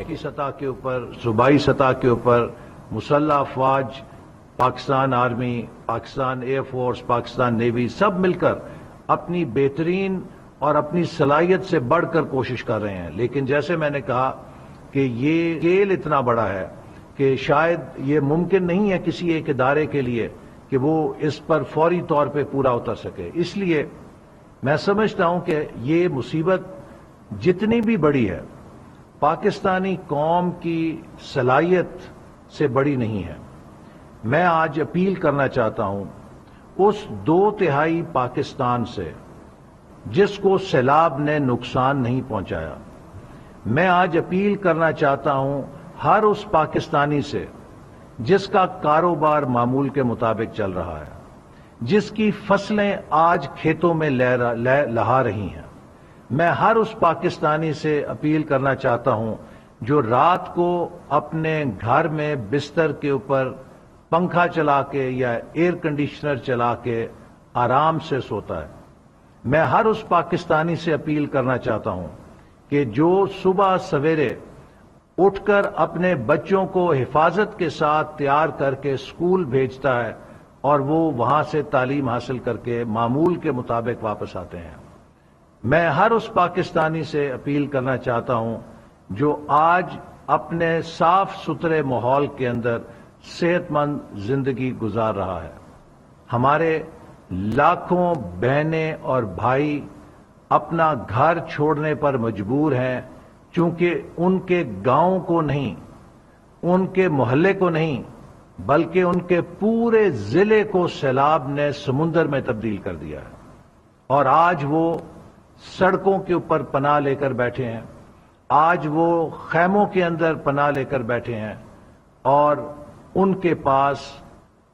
وفاقی سطح کے اوپر، صوبائی سطح کے اوپر مسلح افواج، Pakistan army, Pakistan air force, Pakistan navy سب مل کر اپنی بہترین اور اپنی صلاحیت سے بڑھ کر کوشش کر رہے ہیں، لیکن جیسے میں نے کہا کہ یہ اسکیل اتنا بڑا ہے کہ شاید یہ ممکن نہیں ہے کسی ایک ادارے کے لیے کہ وہ اس پر فوری طور پہ پورا اتر سکے۔ اس لیے میں سمجھتا ہوں کہ یہ مصیبت جتنی بھی بڑی ہے پاکستانی قوم کی صلاحیت سے بڑی نہیں ہے۔ میں آج اپیل کرنا چاہتا ہوں اس 2/3 پاکستان سے جس کو سیلاب نے نقصان نہیں پہنچایا۔ میں آج اپیل کرنا چاہتا ہوں ہر اس پاکستانی سے جس کا کاروبار معمول کے مطابق چل رہا ہے، جس کی فصلیں آج کھیتوں میں لہا رہی ہیں۔ میں ہر اس پاکستانی سے اپیل کرنا چاہتا ہوں جو رات کو اپنے گھر میں بستر کے اوپر پنکھا چلا کے یا ایئر کنڈیشنر چلا کے آرام سے سوتا ہے۔ میں ہر اس پاکستانی سے اپیل کرنا چاہتا ہوں کہ جو صبح سویرے اٹھ کر اپنے بچوں کو حفاظت کے ساتھ تیار کر کے اسکول بھیجتا ہے اور وہ وہاں سے تعلیم حاصل کر کے معمول کے مطابق واپس آتے ہیں۔ میں ہر اس پاکستانی سے اپیل کرنا چاہتا ہوں جو آج اپنے صاف ستھرے ماحول کے اندر صحت مند زندگی گزار رہا ہے۔ ہمارے لاکھوں بہنیں اور بھائی اپنا گھر چھوڑنے پر مجبور ہیں چونکہ ان کے گاؤں کو نہیں، ان کے محلے کو نہیں، بلکہ ان کے پورے ضلع کو سیلاب نے سمندر میں تبدیل کر دیا ہے، اور آج وہ سڑکوں کے اوپر پناہ لے کر بیٹھے ہیں، آج وہ خیموں کے اندر پناہ لے کر بیٹھے ہیں، اور ان کے پاس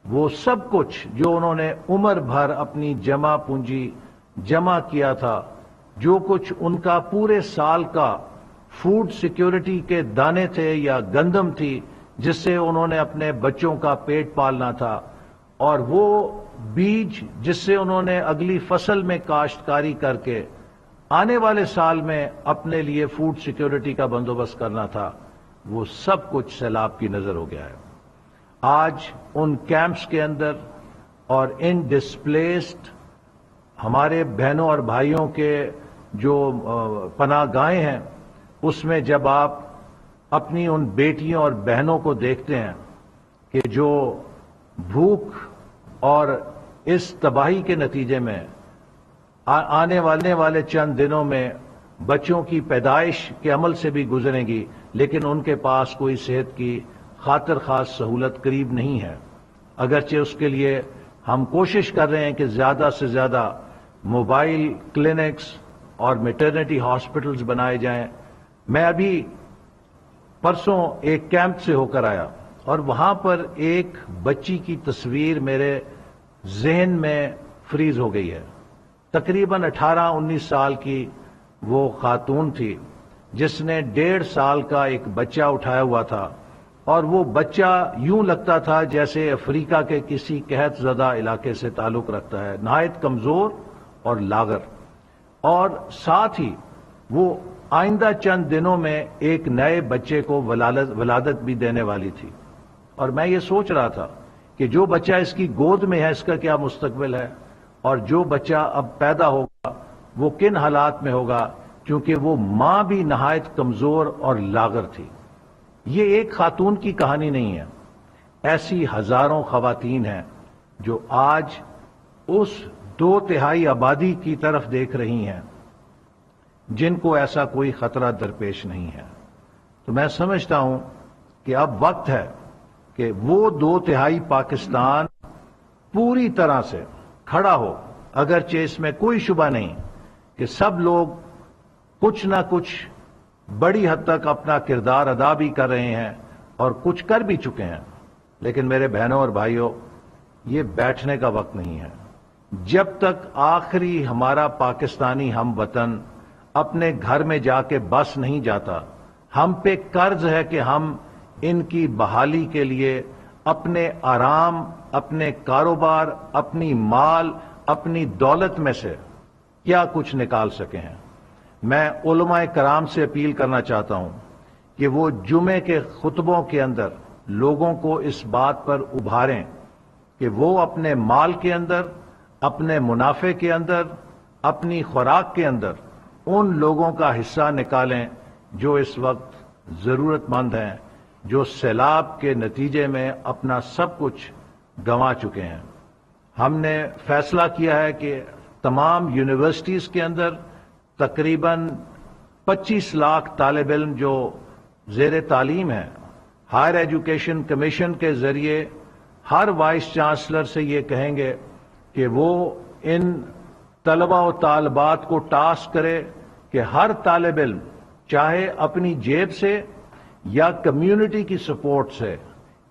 وہ سب کچھ جو انہوں نے عمر بھر اپنی جمع پونجی جمع کیا تھا، جو کچھ ان کا پورے سال کا فوڈ سیکیورٹی کے دانے تھے یا گندم تھی جس سے انہوں نے اپنے بچوں کا پیٹ پالنا تھا، اور وہ بیج جس سے انہوں نے اگلی فصل میں کاشتکاری کر کے آنے والے سال میں اپنے لیے فوڈ سیکیورٹی کا بندوبست کرنا تھا، وہ سب کچھ سیلاب کی نظر ہو گیا ہے۔ آج ان کیمپس کے اندر اور ان ڈسپلیسڈ ہمارے بہنوں اور بھائیوں کے جو پناہ گاہیں ہیں، اس میں جب آپ اپنی ان بیٹیوں اور بہنوں کو دیکھتے ہیں کہ جو بھوک اور اس تباہی کے نتیجے میں آنے والے چند دنوں میں بچوں کی پیدائش کے عمل سے بھی گزریں گی، لیکن ان کے پاس کوئی صحت کی خاطر خاص سہولت قریب نہیں ہے، اگرچہ اس کے لیے ہم کوشش کر رہے ہیں کہ زیادہ سے زیادہ موبائل کلینکس اور میٹرنٹی ہاسپٹلز بنائے جائیں۔ میں ابھی پرسوں ایک کیمپ سے ہو کر آیا اور وہاں پر ایک بچی کی تصویر میرے ذہن میں فریز ہو گئی ہے۔ تقریباً 18-19 سال کی وہ خاتون تھی جس نے 1.5 سال کا ایک بچہ اٹھایا ہوا تھا، اور وہ بچہ یوں لگتا تھا جیسے افریقہ کے کسی قحط زدہ علاقے سے تعلق رکھتا ہے، نہایت کمزور اور لاغر، اور ساتھ ہی وہ آئندہ چند دنوں میں ایک نئے بچے کو ولادت بھی دینے والی تھی۔ اور میں یہ سوچ رہا تھا کہ جو بچہ اس کی گود میں ہے اس کا کیا مستقبل ہے، اور جو بچہ اب پیدا ہوگا وہ کن حالات میں ہوگا، کیونکہ وہ ماں بھی نہایت کمزور اور لاغر تھی۔ یہ ایک خاتون کی کہانی نہیں ہے، ایسی ہزاروں خواتین ہیں جو آج اس 2/3 آبادی کی طرف دیکھ رہی ہیں جن کو ایسا کوئی خطرہ درپیش نہیں ہے۔ تو میں سمجھتا ہوں کہ اب وقت ہے کہ وہ 2/3 پاکستان پوری طرح سے کھڑا ہو، اگرچہ اس میں کوئی شبہ نہیں کہ سب لوگ کچھ نہ کچھ بڑی حد تک اپنا کردار ادا بھی کر رہے ہیں اور کچھ کر بھی چکے ہیں، لیکن میرے بہنوں اور بھائیوں، یہ بیٹھنے کا وقت نہیں ہے۔ جب تک آخری ہمارا پاکستانی ہم وطن اپنے گھر میں جا کے بس نہیں جاتا، ہم پہ قرض ہے کہ ہم ان کی بحالی کے لیے اپنے آرام، اپنے کاروبار، اپنی مال، اپنی دولت میں سے کیا کچھ نکال سکے ہیں۔ میں علماء کرام سے اپیل کرنا چاہتا ہوں کہ وہ جمعے کے خطبوں کے اندر لوگوں کو اس بات پر ابھاریں کہ وہ اپنے مال کے اندر، اپنے منافع کے اندر، اپنی خوراک کے اندر ان لوگوں کا حصہ نکالیں جو اس وقت ضرورت مند ہیں، جو سیلاب کے نتیجے میں اپنا سب کچھ گنوا چکے ہیں۔ ہم نے فیصلہ کیا ہے کہ تمام یونیورسٹیز کے اندر تقریباً 25 لاکھ طالب علم جو زیر تعلیم ہیں، ہائر ایجوکیشن کمیشن کے ذریعے ہر وائس چانسلر سے یہ کہیں گے کہ وہ ان طلبہ و طالبات کو ٹاسک کرے کہ ہر طالب علم چاہے اپنی جیب سے یا کمیونٹی کی سپورٹ سے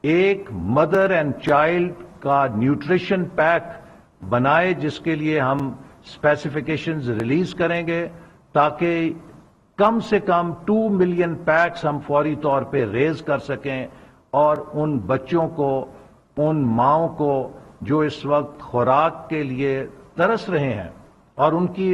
ایک مدر اینڈ چائلڈ کا نیوٹریشن پیک بنائے، جس کے لیے ہم اسپیسیفیکیشنز ریلیز کریں گے تاکہ کم سے کم 2 ملین پیکس ہم فوری طور پہ ریز کر سکیں اور ان بچوں کو، ان ماؤں کو جو اس وقت خوراک کے لیے ترس رہے ہیں اور ان کی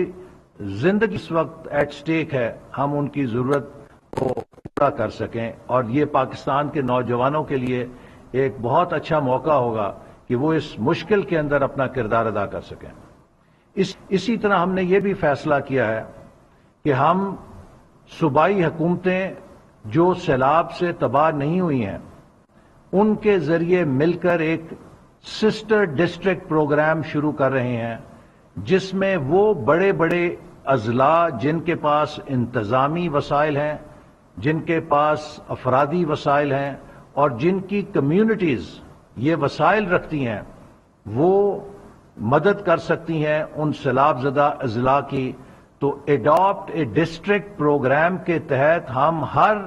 زندگی اس وقت ایٹ سٹیک ہے، ہم ان کی ضرورت کو پورا کر سکیں۔ اور یہ پاکستان کے نوجوانوں کے لیے ایک بہت اچھا موقع ہوگا کہ وہ اس مشکل کے اندر اپنا کردار ادا کر سکیں۔ اسی طرح ہم نے یہ بھی فیصلہ کیا ہے کہ ہم صوبائی حکومتیں جو سیلاب سے تباہ نہیں ہوئی ہیں ان کے ذریعے مل کر ایک سسٹر ڈسٹرکٹ پروگرام شروع کر رہے ہیں، جس میں وہ بڑے بڑے اضلاع جن کے پاس انتظامی وسائل ہیں، جن کے پاس افرادی وسائل ہیں اور جن کی کمیونٹیز یہ وسائل رکھتی ہیں، وہ مدد کر سکتی ہیں ان سیلاب زدہ اضلاع کی۔ تو اڈاپٹ اے ڈسٹرکٹ پروگرام کے تحت ہم ہر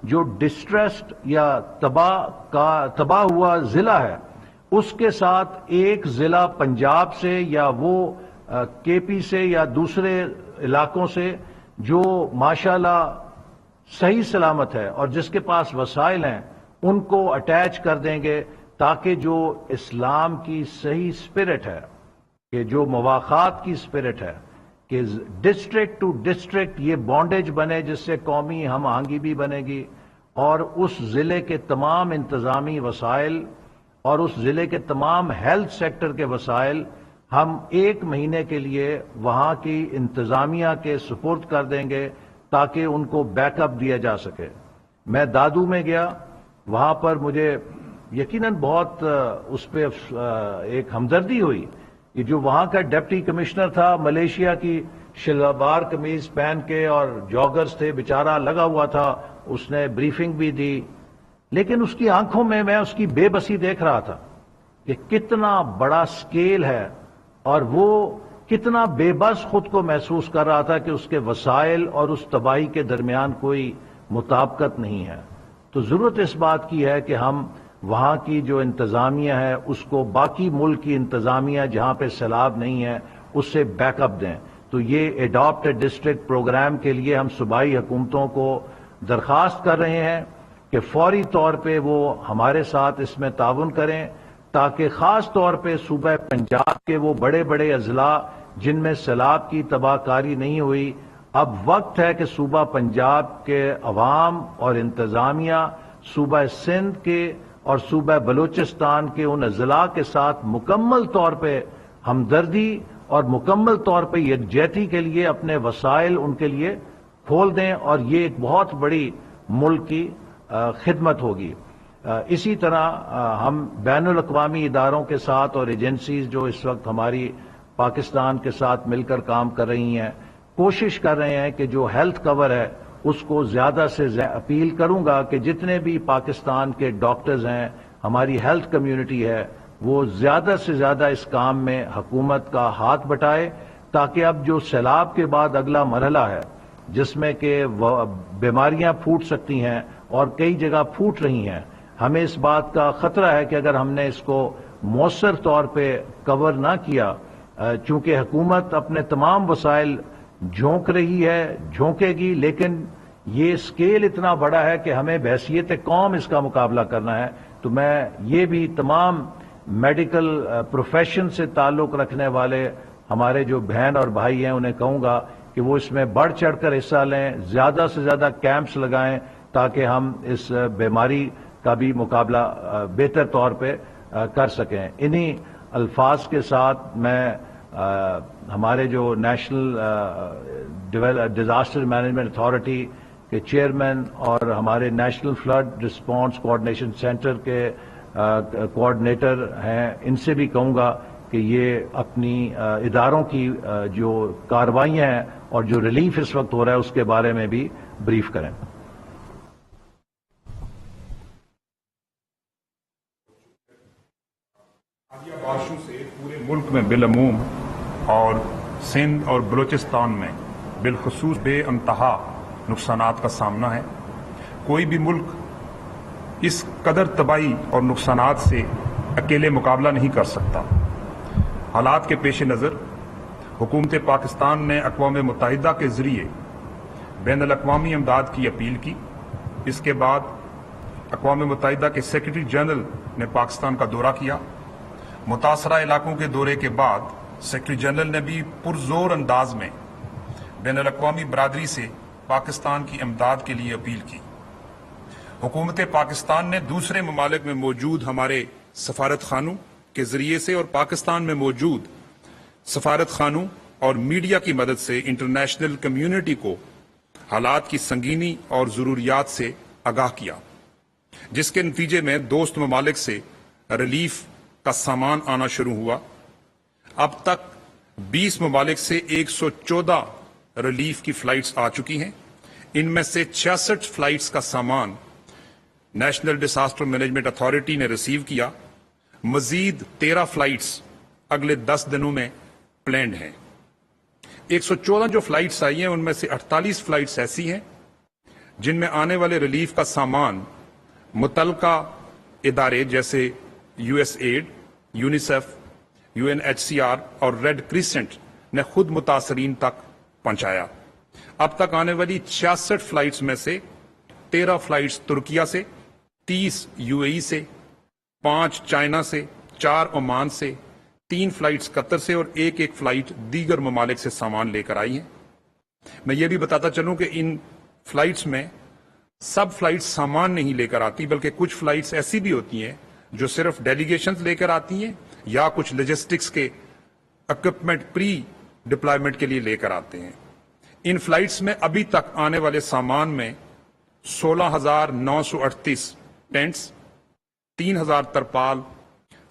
جو ڈسٹریسڈ یا تباہ ہوا ضلع ہے اس کے ساتھ ایک ضلع پنجاب سے یا وہ کے پی سے یا دوسرے علاقوں سے جو ماشاءاللہ صحیح سلامت ہے اور جس کے پاس وسائل ہیں ان کو اٹیچ کر دیں گے، تاکہ جو اسلام کی صحیح اسپرٹ ہے، کہ جو مواخات کی اسپرٹ ہے، کہ ڈسٹرکٹ ٹو ڈسٹرکٹ یہ بانڈیج بنے، جس سے قومی ہم آہنگی بھی بنے گی اور اس ضلع کے تمام انتظامی وسائل اور اس ضلع کے تمام ہیلتھ سیکٹر کے وسائل ہم 1 مہینے کے لیے وہاں کی انتظامیہ کے سپرد کر دیں گے تاکہ ان کو بیک اپ دیا جا سکے۔ میں دادو میں گیا، وہاں پر مجھے یقیناً بہت اس پہ ایک ہمدردی ہوئی کہ جو وہاں کا ڈپٹی کمشنر تھا، ملیشیا کی شلوار قمیض پہن کے اور جاگرز تھے، بیچارہ لگا ہوا تھا، اس نے بریفنگ بھی دی، لیکن اس کی آنکھوں میں اس کی بے بسی دیکھ رہا تھا کہ کتنا بڑا سکیل ہے اور وہ کتنا بے بس خود کو محسوس کر رہا تھا کہ اس کے وسائل اور اس تباہی کے درمیان کوئی مطابقت نہیں ہے۔ تو ضرورت اس بات کی ہے کہ ہم وہاں کی جو انتظامیہ ہے اس کو باقی ملک کی انتظامیہ جہاں پہ سیلاب نہیں ہے اس سے بیک اپ دیں۔ تو یہ اڈاپٹ ڈسٹرکٹ پروگرام کے لیے ہم صوبائی حکومتوں کو درخواست کر رہے ہیں کہ فوری طور پہ وہ ہمارے ساتھ اس میں تعاون کریں، تاکہ خاص طور پہ صوبہ پنجاب کے وہ بڑے بڑے اضلاع جن میں سیلاب کی تباہ کاری نہیں ہوئی، اب وقت ہے کہ صوبہ پنجاب کے عوام اور انتظامیہ صوبہ سندھ کے اور صوبہ بلوچستان کے ان اضلاع کے ساتھ مکمل طور پہ ہمدردی اور مکمل طور پہ یکجہتی کے لیے اپنے وسائل ان کے لیے کھول دیں، اور یہ ایک بہت بڑی ملک کی خدمت ہوگی۔ اسی طرح ہم بین الاقوامی اداروں کے ساتھ اور ایجنسیز جو اس وقت ہماری پاکستان کے ساتھ مل کر کام کر رہی ہیں، کوشش کر رہے ہیں کہ جو ہیلتھ کور ہے اس کو زیادہ سے زیادہ اپیل کروں گا کہ جتنے بھی پاکستان کے ڈاکٹرز ہیں، ہماری ہیلتھ کمیونٹی ہے، وہ زیادہ سے زیادہ اس کام میں حکومت کا ہاتھ بٹائے، تاکہ اب جو سیلاب کے بعد اگلا مرحلہ ہے جس میں کہ بیماریاں پھوٹ سکتی ہیں اور کئی جگہ پھوٹ رہی ہیں، ہمیں اس بات کا خطرہ ہے کہ اگر ہم نے اس کو مؤثر طور پہ کور نہ کیا، چونکہ حکومت اپنے تمام وسائل جھونک رہی ہے، جھونکے گی، لیکن یہ اسکیل اتنا بڑا ہے کہ ہمیں بحیثیت قوم اس کا مقابلہ کرنا ہے۔ تو میں یہ بھی تمام میڈیکل پروفیشن سے تعلق رکھنے والے ہمارے جو بہن اور بھائی ہیں انہیں کہوں گا کہ وہ اس میں بڑھ چڑھ کر حصہ لیں، زیادہ سے زیادہ کیمپس لگائیں تاکہ ہم اس بیماری کا بھی مقابلہ بہتر طور پہ کر سکیں. انہی الفاظ کے ساتھ میں ہمارے جو نیشنل ڈیزاسٹر مینجمنٹ اتھارٹی کے چیئرمین اور ہمارے national flood response coordination centre کے کوآرڈینیٹر ہیں، ان سے بھی کہوں گا کہ یہ اپنی اداروں کی جو کارروائیاں ہیں اور جو ریلیف اس وقت ہو رہا ہے اس کے بارے میں بھی بریف کریں. بارشوں سے پورے ملک میں بالعموم اور سندھ اور بلوچستان میں بالخصوص بے انتہا نقصانات کا سامنا ہے. کوئی بھی ملک اس قدر تباہی اور نقصانات سے اکیلے مقابلہ نہیں کر سکتا. حالات کے پیش نظر حکومت پاکستان نے اقوام متحدہ کے ذریعے بین الاقوامی امداد کی اپیل کی. اس کے بعد اقوام متحدہ کے سیکرٹری جنرل نے پاکستان کا دورہ کیا. متاثرہ علاقوں کے دورے کے بعد سیکرٹری جنرل نے بھی پرزور انداز میں بین الاقوامی برادری سے پاکستان کی امداد کے لیے اپیل کی. حکومت پاکستان نے دوسرے ممالک میں موجود ہمارے سفارت خانوں کے ذریعے سے اور پاکستان میں موجود سفارت خانوں اور میڈیا کی مدد سے انٹرنیشنل کمیونٹی کو حالات کی سنگینی اور ضروریات سے آگاہ کیا، جس کے نتیجے میں دوست ممالک سے ریلیف کا سامان آنا شروع ہوا. اب تک 20 ممالک سے 114 ریلیف کی فلائٹس آ چکی ہیں. ان میں سے 66 فلائٹس کا سامان نیشنل ڈیزاسٹر مینجمنٹ اتھارٹی نے ریسیو کیا. مزید 13 فلائٹس اگلے 10 دنوں میں پلینڈ ہیں. 114 جو فلائٹس آئی ہیں ان میں سے 48 فلائٹس ایسی ہیں جن میں آنے والے ریلیف کا سامان متعلقہ ادارے جیسے U S AID, UNICEF, UNHCR اور ریڈ کریسنٹ نے خود متاثرین تک پہنچایا. اب تک آنے والی 66 فلائٹس میں سے 13 فلائٹس ترکیہ سے، 30 UAE سے، 5 چائنا سے، 4 عمان سے، 3 فلائٹس قطر سے اور ایک فلائٹ دیگر ممالک سے سامان لے کر آئی ہیں. میں یہ بھی بتاتا چلوں کہ ان فلائٹس میں سب فلائٹس سامان نہیں لے کر آتی، بلکہ کچھ فلائٹس ایسی بھی ہوتی ہیں جو صرف ڈیلیگیشنز لے کر آتی ہیں یا کچھ لاجسٹکس کے اکوپمنٹ پری ڈپلائمنٹ کے لیے لے کر آتے ہیں. ان فلائٹس میں ابھی تک آنے والے سامان میں 16,938 ٹینٹس، 3,000 ترپال،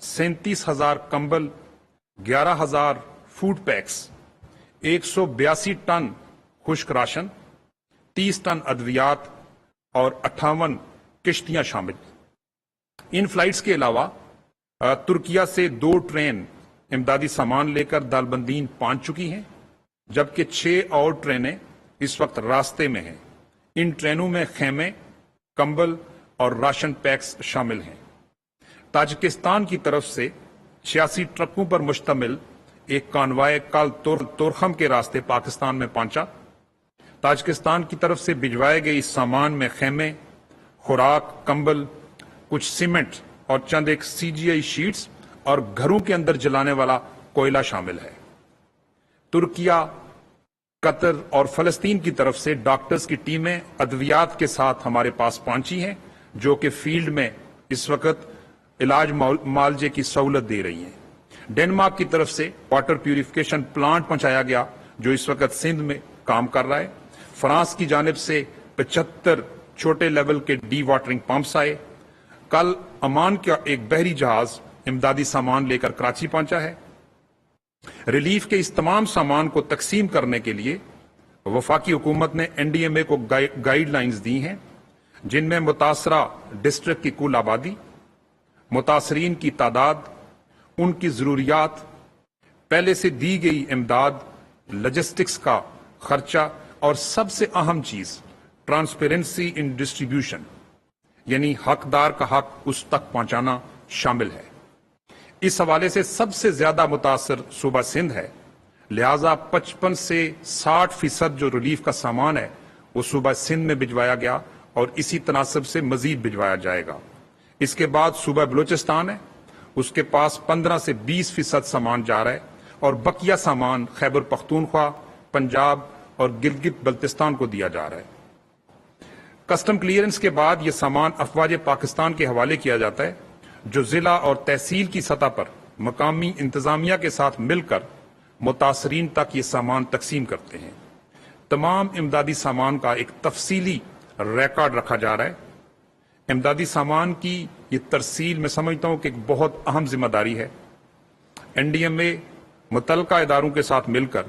37,000 کمبل، 11,000 فوڈ پیکس، 182 ٹن خشک راشن، 30 ٹن ادویات اور 58 کشتیاں شامل. ان فلائٹس کے علاوہ ترکیہ سے 2 ٹرین امدادی سامان لے کر دالبندین پہنچ چکی ہیں، جبکہ 6 اور ٹرینیں اس وقت راستے میں ہیں. ان ٹرینوں میں خیمے، کمبل اور راشن پیکس شامل ہیں. تاجکستان کی طرف سے 86 ٹرکوں پر مشتمل ایک کانوائے کل تورخم کے راستے پاکستان میں پہنچا. تاجکستان کی طرف سے بھجوائے گئے اس سامان میں خیمے، خوراک، کمبل، کچھ سیمنٹ اور چند ایک CGI شیٹس اور گھروں کے اندر جلانے والا کوئلہ شامل ہے. ترکیہ، قطر اور فلسطین کی طرف سے ڈاکٹرز کی ٹیمیں ادویات کے ساتھ ہمارے پاس پہنچی ہیں، جو کہ فیلڈ میں اس وقت علاج معالجے کی سہولت دے رہی ہیں. ڈنمارک کی طرف سے واٹر پیوریفیکیشن پلانٹ پہنچایا گیا جو اس وقت سندھ میں کام کر رہا ہے. فرانس کی جانب سے 75 چھوٹے لیول کے ڈی واٹرنگ پمپس آئے. کل عمان کا ایک بحری جہاز امدادی سامان لے کر کراچی پہنچا ہے. ریلیف کے اس تمام سامان کو تقسیم کرنے کے لیے وفاقی حکومت نے NDMA کو گائیڈ لائنز دی ہیں، جن میں متاثرہ ڈسٹرکٹ کی کل آبادی، متاثرین کی تعداد، ان کی ضروریات، پہلے سے دی گئی امداد، لاجسٹکس کا خرچہ اور سب سے اہم چیز ٹرانسپیرنسی ان ڈسٹریبیوشن، یعنی حقدار کا حق اس تک پہنچانا شامل ہے. اس حوالے سے سب سے زیادہ متاثر صوبہ سندھ ہے، لہذا 55 سے 60% جو ریلیف کا سامان ہے وہ صوبہ سندھ میں بھجوایا گیا اور اسی تناسب سے مزید بھجوایا جائے گا. اس کے بعد صوبہ بلوچستان ہے، اس کے پاس 15 سے 20% سامان جا رہا ہے اور بقیہ سامان خیبر پختونخوا، پنجاب اور گلگت بلتستان کو دیا جا رہا ہے. کسٹم کلیئرنس کے بعد یہ سامان افواج پاکستان کے حوالے کیا جاتا ہے، جو ضلع اور تحصیل کی سطح پر مقامی انتظامیہ کے ساتھ مل کر متاثرین تک یہ سامان تقسیم کرتے ہیں۔ تمام امدادی سامان کا ایک تفصیلی ریکارڈ رکھا جا رہا ہے۔ امدادی سامان کی یہ ترسیل میں سمجھتا ہوں کہ ایک بہت اہم ذمہ داری ہے۔ این ڈی ایم اے متعلقہ اداروں کے ساتھ مل کر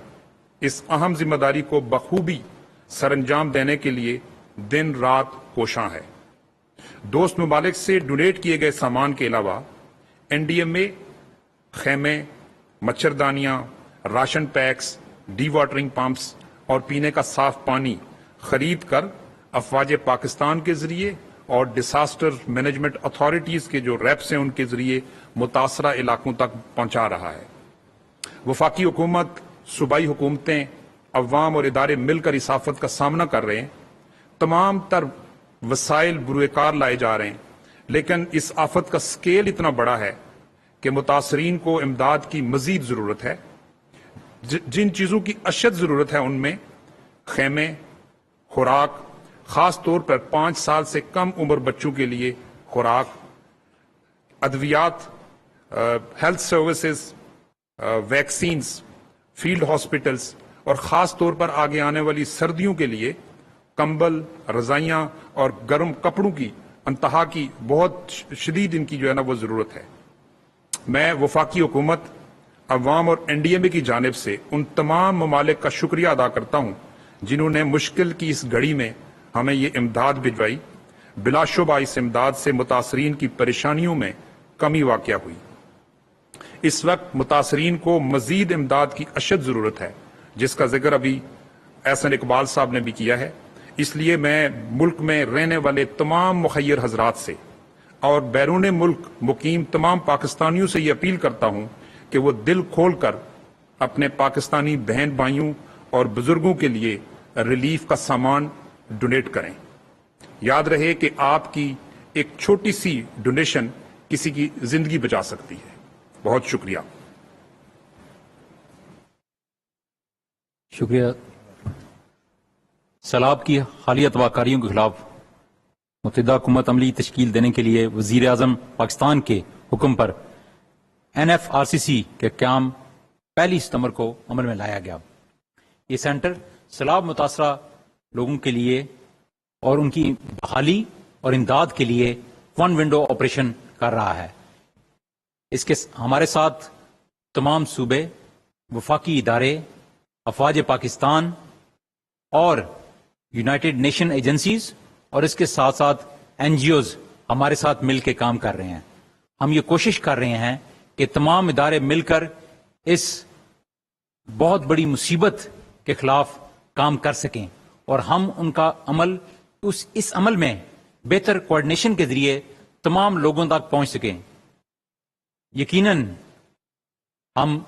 اس اہم ذمہ داری کو بخوبی سر انجام دینے کے لیے دن رات کوشاں ہے۔ دوست ممالک سے ڈونیٹ کیے گئے سامان کے علاوہ این ڈی ایم اے خیمے، مچھردانیاں، ration packs, dewatering pumps اور پینے کا صاف پانی خرید کر افواج پاکستان کے ذریعے اور ڈیزاسٹر مینجمنٹ اتھارٹیز کے جو ریپس ہیں ان کے ذریعے متاثرہ علاقوں تک پہنچا رہا ہے۔ وفاقی حکومت، صوبائی حکومتیں، عوام اور ادارے مل کر اس آفت کا سامنا کر رہے ہیں۔ تمام تر وسائل بروئے کار لائے جا رہے ہیں، لیکن اس آفت کا سکیل اتنا بڑا ہے کہ متاثرین کو امداد کی مزید ضرورت ہے۔ جن چیزوں کی اشد ضرورت ہے ان میں خیمے، خوراک، خاص طور پر 5 سال سے کم عمر بچوں کے لیے خوراک، ادویات، health services, vaccines, field hospitals اور خاص طور پر آگے آنے والی سردیوں کے لیے کمبل، رضائیاں اور گرم کپڑوں کی انتہا کی بہت شدید ان کی جو ہے نا وہ ضرورت ہے۔ میں وفاقی حکومت، عوام اور این ڈی ایم اے کی جانب سے ان تمام ممالک کا شکریہ ادا کرتا ہوں جنہوں نے مشکل کی اس گھڑی میں ہمیں یہ امداد بھجوائی۔ بلا شبہ اس امداد سے متاثرین کی پریشانیوں میں کمی واقع ہوئی۔ اس وقت متاثرین کو مزید امداد کی اشد ضرورت ہے، جس کا ذکر ابھی احسن اقبال صاحب نے بھی کیا ہے۔ اس لیے میں ملک میں رہنے والے تمام مخیر حضرات سے اور بیرون ملک مقیم تمام پاکستانیوں سے یہ اپیل کرتا ہوں کہ وہ دل کھول کر اپنے پاکستانی بہن بھائیوں اور بزرگوں کے لیے ریلیف کا سامان ڈونیٹ کریں۔ یاد رہے کہ آپ کی ایک چھوٹی سی ڈونیشن کسی کی زندگی بچا سکتی ہے۔ بہت شکریہ۔ شکریہ۔ سیلاب کی حالیہ تباہ کاریوں کے خلاف متحدہ حکومت عملی تشکیل دینے کے لیے وزیر اعظم پاکستان کے حکم پر این ایف آر سی سی کے قیام 1 ستمبر کو عمل میں لایا گیا۔ یہ سینٹر سیلاب متاثرہ لوگوں کے لیے اور ان کی بحالی اور امداد کے لیے ون ونڈو آپریشن کر رہا ہے۔ اس کے ہمارے ساتھ تمام صوبے، وفاقی ادارے، افواج پاکستان اور یونائٹڈ نیشن ایجنسیز اور اس کے ساتھ ساتھ این جی اوز ہمارے ساتھ مل کے کام کر رہے ہیں۔ ہم یہ کوشش کر رہے ہیں کہ تمام ادارے مل کر اس بہت بڑی مصیبت کے خلاف کام کر سکیں اور ہم ان کا عمل اس عمل میں بہتر کوآرڈینیشن کے ذریعے تمام لوگوں تک پہنچ سکیں۔ یقیناً ہم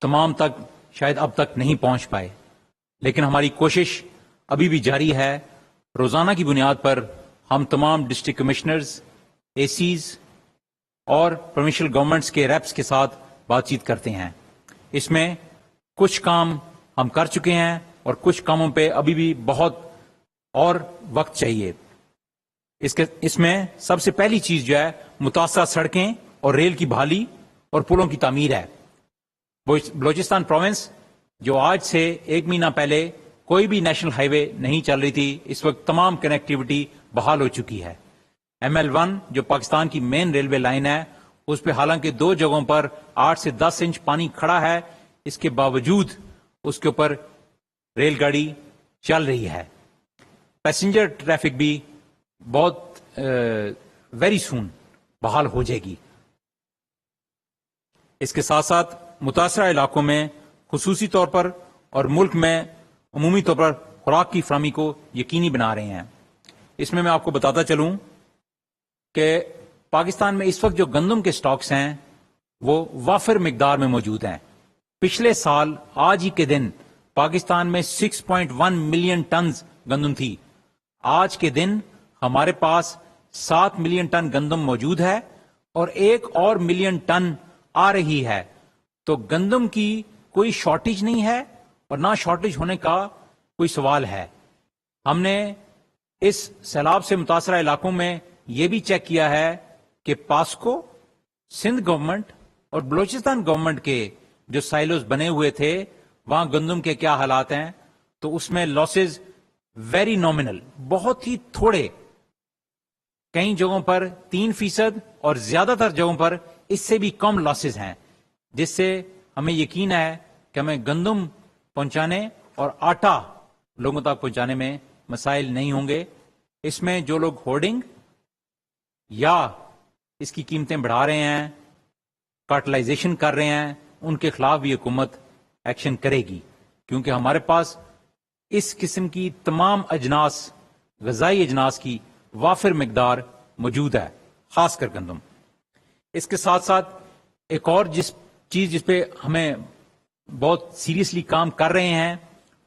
تمام تک شاید اب تک نہیں پہنچ پائے، لیکن ہماری کوشش ابھی بھی جاری ہے۔ روزانہ کی بنیاد پر ہم تمام ڈسٹرکٹ کمشنرز، اے سیز اور پروونشل گورنمنٹس کے ریپس کے ساتھ بات چیت کرتے ہیں۔ اس میں کچھ کام ہم کر چکے ہیں اور کچھ کاموں پہ ابھی بھی بہت اور وقت چاہیے۔ اس میں سب سے پہلی چیز جو ہے متاثرہ سڑکیں اور ریل کی بحالی اور پلوں کی تعمیر ہے۔ بلوچستان پروونس جو آج سے 1 مہینہ پہلے کوئی بھی نیشنل ہائی وے نہیں چل رہی تھی، اس وقت تمام کنیکٹیوٹی بحال ہو چکی ہے۔ ML1 جو پاکستان کی مین ریلوے لائن ہے، اس پہ حالانکہ 2 جگہوں پر 8 سے 10 انچ پانی کھڑا ہے، اس کے باوجود اس کے اوپر ریل گاڑی چل رہی ہے۔ پیسنجر ٹریفک بھی بہت ویری سون بحال ہو جائے گی۔ اس کے ساتھ ساتھ متاثرہ علاقوں میں خصوصی طور پر اور ملک میں عمومی طور پر خوراک کی فراہمی کو یقینی بنا رہے ہیں۔ اس میں آپ کو بتاتا چلوں کہ پاکستان میں اس وقت جو گندم کے سٹاکس ہیں وہ وافر مقدار میں موجود ہیں۔ پچھلے سال آج ہی کے دن پاکستان میں 6.1 ملین ٹنز گندم تھی۔ آج کے دن ہمارے پاس 7 ملین ٹن گندم موجود ہے اور 1 اور ملین ٹن آ رہی ہے۔ تو گندم کی کوئی شارٹیج نہیں ہے اور نہ شارٹیج ہونے کا کوئی سوال ہے۔ ہم نے اس سیلاب سے متاثرہ علاقوں میں یہ بھی چیک کیا ہے کہ پاسکو، سندھ گورنمنٹ اور بلوچستان گورنمنٹ کے جو سائلوز بنے ہوئے تھے وہاں گندم کے کیا حالات ہیں، تو اس میں لاسز ویری نامنل، بہت ہی تھوڑے، کئی جگہوں پر 3% اور زیادہ تر جگہوں پر اس سے بھی کم لاسز ہیں، جس سے ہمیں یقین ہے کہ ہمیں گندم پہنچانے اور آٹا لوگوں تک پہنچانے میں مسائل نہیں ہوں گے۔ اس میں جو لوگ ہورڈنگ یا اس کی قیمتیں بڑھا رہے ہیں، کارٹلائزیشن کر رہے ہیں، ان کے خلاف بھی حکومت ایکشن کرے گی، کیونکہ ہمارے پاس اس قسم کی تمام اجناس، غذائی اجناس کی وافر مقدار موجود ہے، خاص کر گندم۔ اس کے ساتھ ساتھ ایک اور جس پہ ہمیں بہت سیریسلی کام کر رہے ہیں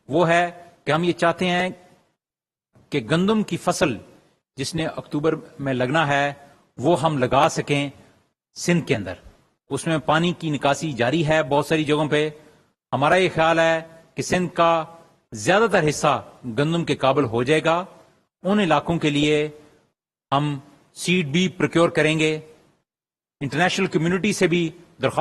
وہ ہے کہ ہم یہ چاہتے ہیں کہ گندم کی فصل جس نے اکتوبر میں لگنا ہے وہ ہم لگا سکیں سندھ کے اندر۔ اس میں پانی کی نکاسی جاری ہے بہت ساری جگہوں پہ۔ ہمارا یہ خیال ہے کہ سندھ کا زیادہ تر حصہ گندم کے قابل ہو جائے گا۔ ان علاقوں کے لیے ہم سیڈ بھی پروکیور کریں گے، انٹرنیشنل کمیونٹی سے بھی